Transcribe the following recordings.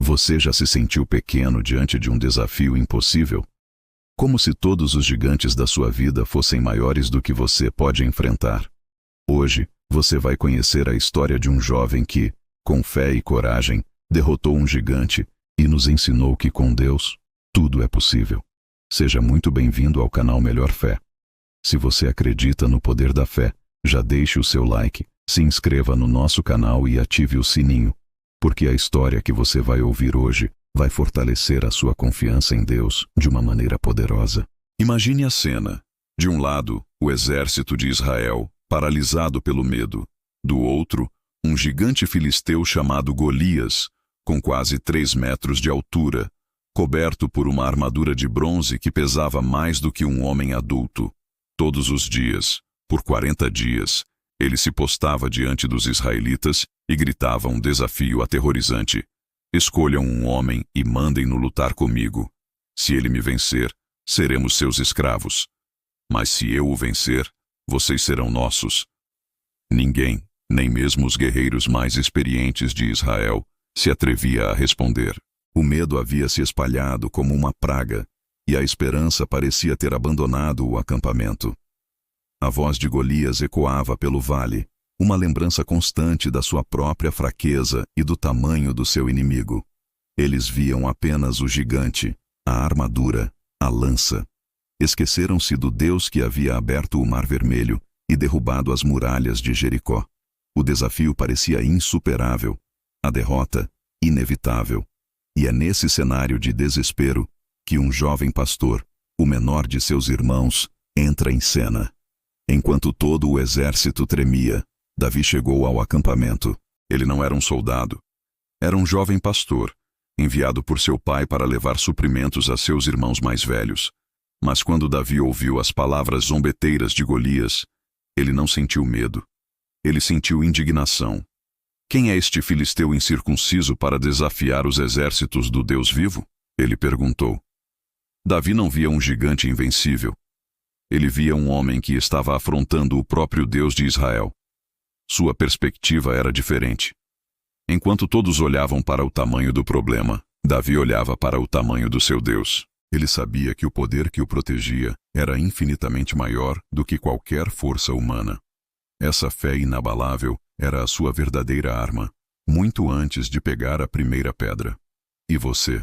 Você já se sentiu pequeno diante de um desafio impossível? Como se todos os gigantes da sua vida fossem maiores do que você pode enfrentar. Hoje, você vai conhecer a história de um jovem que, com fé e coragem, derrotou um gigante e nos ensinou que com Deus, tudo é possível. Seja muito bem-vindo ao canal Melhor Fé. Se você acredita no poder da fé, já deixe o seu like, se inscreva no nosso canal e ative o sininho, porque a história que você vai ouvir hoje vai fortalecer a sua confiança em Deus de uma maneira poderosa. Imagine a cena. De um lado, o exército de Israel, paralisado pelo medo. Do outro, um gigante filisteu chamado Golias, com quase 3 metros de altura, coberto por uma armadura de bronze que pesava mais do que um homem adulto. Todos os dias, por 40 dias, ele se postava diante dos israelitas e gritava um desafio aterrorizante: escolham um homem e mandem-no lutar comigo. Se ele me vencer, seremos seus escravos. Mas se eu o vencer, vocês serão nossos. Ninguém, nem mesmo os guerreiros mais experientes de Israel, se atrevia a responder. O medo havia se espalhado como uma praga, e a esperança parecia ter abandonado o acampamento. A voz de Golias ecoava pelo vale, uma lembrança constante da sua própria fraqueza e do tamanho do seu inimigo. Eles viam apenas o gigante, a armadura, a lança. Esqueceram-se do Deus que havia aberto o Mar Vermelho e derrubado as muralhas de Jericó. O desafio parecia insuperável, a derrota inevitável. E é nesse cenário de desespero que um jovem pastor, o menor de seus irmãos, entra em cena. Enquanto todo o exército tremia, Davi chegou ao acampamento. Ele não era um soldado. Era um jovem pastor, enviado por seu pai para levar suprimentos a seus irmãos mais velhos. Mas quando Davi ouviu as palavras zombeteiras de Golias, ele não sentiu medo. Ele sentiu indignação. Quem é este filisteu incircunciso para desafiar os exércitos do Deus vivo? Ele perguntou. Davi não via um gigante invencível. Ele via um homem que estava afrontando o próprio Deus de Israel. Sua perspectiva era diferente. Enquanto todos olhavam para o tamanho do problema, Davi olhava para o tamanho do seu Deus. Ele sabia que o poder que o protegia era infinitamente maior do que qualquer força humana. Essa fé inabalável era a sua verdadeira arma, muito antes de pegar a primeira pedra. E você?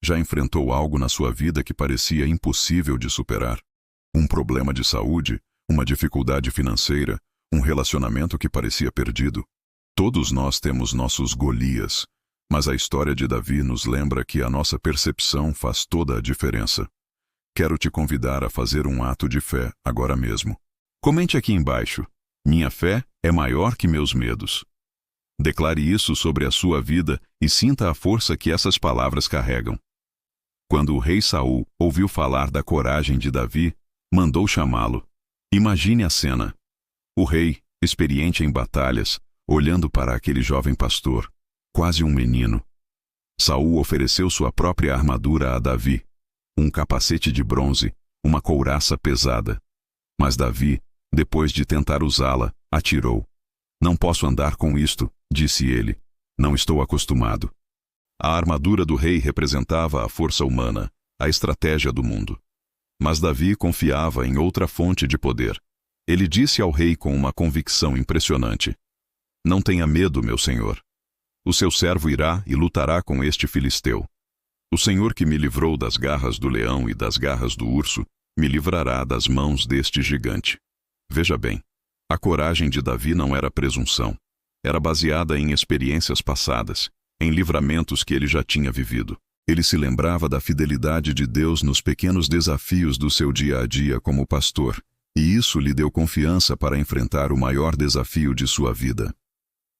Já enfrentou algo na sua vida que parecia impossível de superar? Um problema de saúde, uma dificuldade financeira, um relacionamento que parecia perdido? Todos nós temos nossos Golias, mas a história de Davi nos lembra que a nossa percepção faz toda a diferença. Quero te convidar a fazer um ato de fé agora mesmo. Comente aqui embaixo: minha fé é maior que meus medos. Declare isso sobre a sua vida e sinta a força que essas palavras carregam. Quando o rei Saul ouviu falar da coragem de Davi, mandou chamá-lo. Imagine a cena. O rei, experiente em batalhas, olhando para aquele jovem pastor, quase um menino. Saul ofereceu sua própria armadura a Davi, um capacete de bronze, uma couraça pesada. Mas Davi, depois de tentar usá-la, atirou. Não posso andar com isto, disse ele. Não estou acostumado. A armadura do rei representava a força humana, a estratégia do mundo. Mas Davi confiava em outra fonte de poder. Ele disse ao rei com uma convicção impressionante: não tenha medo, meu senhor. O seu servo irá e lutará com este filisteu. O Senhor que me livrou das garras do leão e das garras do urso, me livrará das mãos deste gigante. Veja bem, a coragem de Davi não era presunção. Era baseada em experiências passadas, em livramentos que ele já tinha vivido. Ele se lembrava da fidelidade de Deus nos pequenos desafios do seu dia a dia como pastor, e isso lhe deu confiança para enfrentar o maior desafio de sua vida.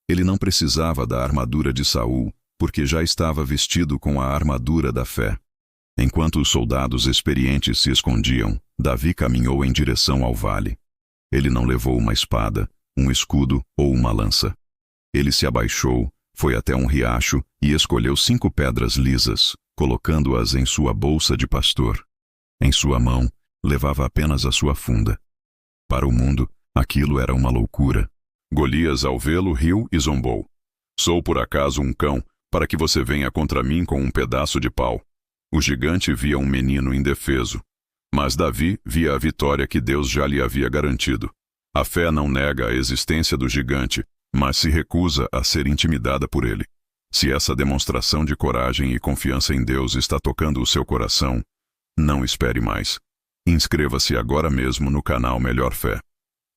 Ele não precisava da armadura de Saul, porque já estava vestido com a armadura da fé. Enquanto os soldados experientes se escondiam, Davi caminhou em direção ao vale. Ele não levou uma espada, um escudo ou uma lança. Ele se abaixou, foi até um riacho e escolheu 5 pedras lisas, colocando-as em sua bolsa de pastor. Em sua mão, levava apenas a sua funda. Para o mundo, aquilo era uma loucura. Golias, ao vê-lo, riu e zombou. Sou por acaso um cão para que você venha contra mim com um pedaço de pau. O gigante via um menino indefeso, mas Davi via a vitória que Deus já lhe havia garantido. A fé não nega a existência do gigante, mas se recusa a ser intimidada por ele. Se essa demonstração de coragem e confiança em Deus está tocando o seu coração, não espere mais. Inscreva-se agora mesmo no canal Melhor Fé.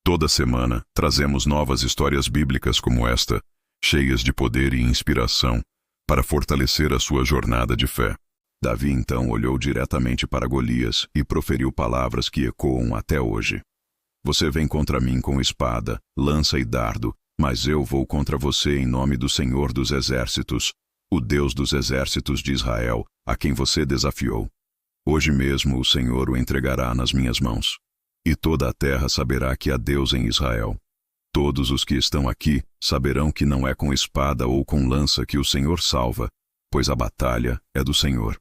Toda semana, trazemos novas histórias bíblicas como esta, cheias de poder e inspiração, para fortalecer a sua jornada de fé. Davi então olhou diretamente para Golias e proferiu palavras que ecoam até hoje. Você vem contra mim com espada, lança e dardo, mas eu vou contra você em nome do Senhor dos Exércitos, o Deus dos exércitos de Israel, a quem você desafiou. Hoje mesmo o Senhor o entregará nas minhas mãos. E toda a terra saberá que há Deus em Israel. Todos os que estão aqui saberão que não é com espada ou com lança que o Senhor salva, pois a batalha é do Senhor.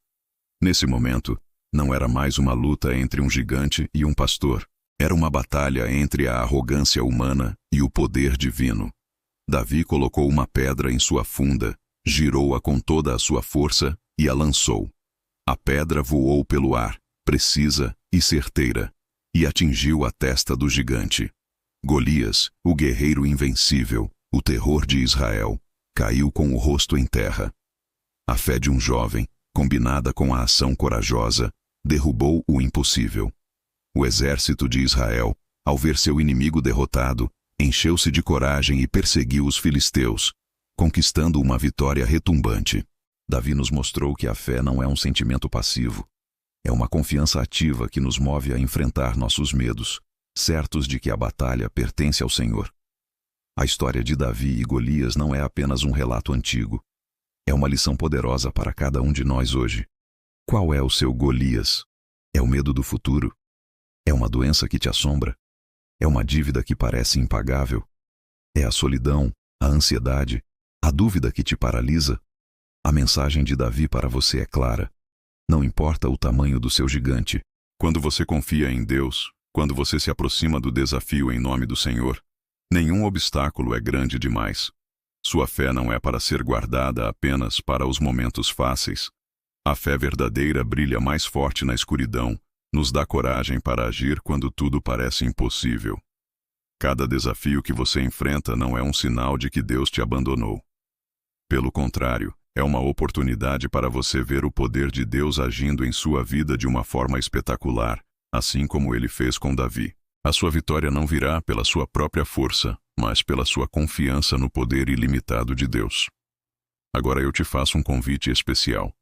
Nesse momento, não era mais uma luta entre um gigante e um pastor. Era uma batalha entre a arrogância humana e o poder divino. Davi colocou uma pedra em sua funda, girou-a com toda a sua força e a lançou. A pedra voou pelo ar, precisa e certeira, e atingiu a testa do gigante. Golias, o guerreiro invencível, o terror de Israel, caiu com o rosto em terra. A fé de um jovem, combinada com a ação corajosa, derrubou o impossível. O exército de Israel, ao ver seu inimigo derrotado, encheu-se de coragem e perseguiu os filisteus, conquistando uma vitória retumbante. Davi nos mostrou que a fé não é um sentimento passivo. É uma confiança ativa que nos move a enfrentar nossos medos, certos de que a batalha pertence ao Senhor. A história de Davi e Golias não é apenas um relato antigo. É uma lição poderosa para cada um de nós hoje. Qual é o seu Golias? É o medo do futuro? É uma doença que te assombra? É uma dívida que parece impagável? É a solidão, a ansiedade, a dúvida que te paralisa? A mensagem de Davi para você é clara. Não importa o tamanho do seu gigante. Quando você confia em Deus, quando você se aproxima do desafio em nome do Senhor, nenhum obstáculo é grande demais. Sua fé não é para ser guardada apenas para os momentos fáceis. A fé verdadeira brilha mais forte na escuridão, nos dá coragem para agir quando tudo parece impossível. Cada desafio que você enfrenta não é um sinal de que Deus te abandonou. Pelo contrário, é uma oportunidade para você ver o poder de Deus agindo em sua vida de uma forma espetacular, assim como ele fez com Davi. A sua vitória não virá pela sua própria força, mas pela sua confiança no poder ilimitado de Deus. Agora eu te faço um convite especial.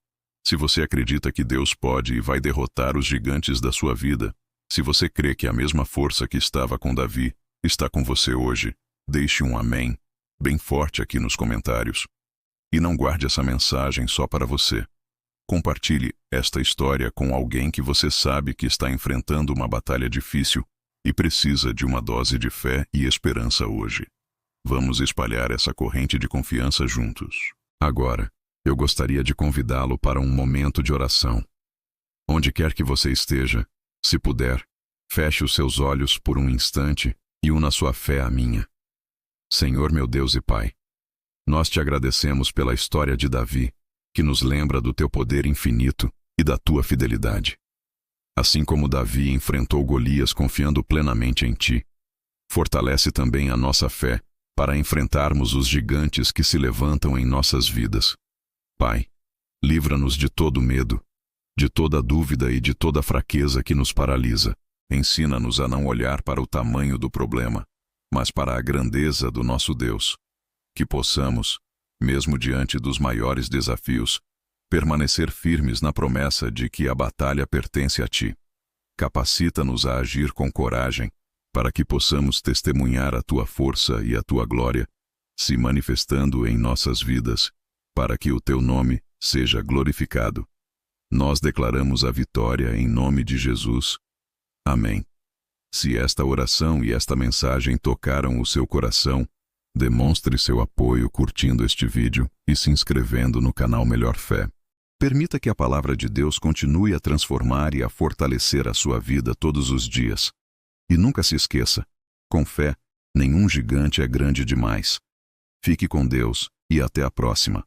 Se você acredita que Deus pode e vai derrotar os gigantes da sua vida, se você crê que a mesma força que estava com Davi está com você hoje, deixe um amém bem forte aqui nos comentários. E não guarde essa mensagem só para você. Compartilhe esta história com alguém que você sabe que está enfrentando uma batalha difícil e precisa de uma dose de fé e esperança hoje. Vamos espalhar essa corrente de confiança juntos. Agora, eu gostaria de convidá-lo para um momento de oração. Onde quer que você esteja, se puder, feche os seus olhos por um instante e una sua fé à minha. Senhor meu Deus e Pai, nós te agradecemos pela história de Davi, que nos lembra do teu poder infinito e da tua fidelidade. Assim como Davi enfrentou Golias confiando plenamente em ti, fortalece também a nossa fé para enfrentarmos os gigantes que se levantam em nossas vidas. Pai, livra-nos de todo medo, de toda dúvida e de toda fraqueza que nos paralisa. Ensina-nos a não olhar para o tamanho do problema, mas para a grandeza do nosso Deus. Que possamos, mesmo diante dos maiores desafios, permanecer firmes na promessa de que a batalha pertence a ti. Capacita-nos a agir com coragem, para que possamos testemunhar a tua força e a tua glória, se manifestando em nossas vidas, para que o teu nome seja glorificado. Nós declaramos a vitória em nome de Jesus. Amém. Se esta oração e esta mensagem tocaram o seu coração, demonstre seu apoio curtindo este vídeo e se inscrevendo no canal Melhor Fé. Permita que a palavra de Deus continue a transformar e a fortalecer a sua vida todos os dias. E nunca se esqueça, com fé, nenhum gigante é grande demais. Fique com Deus e até a próxima.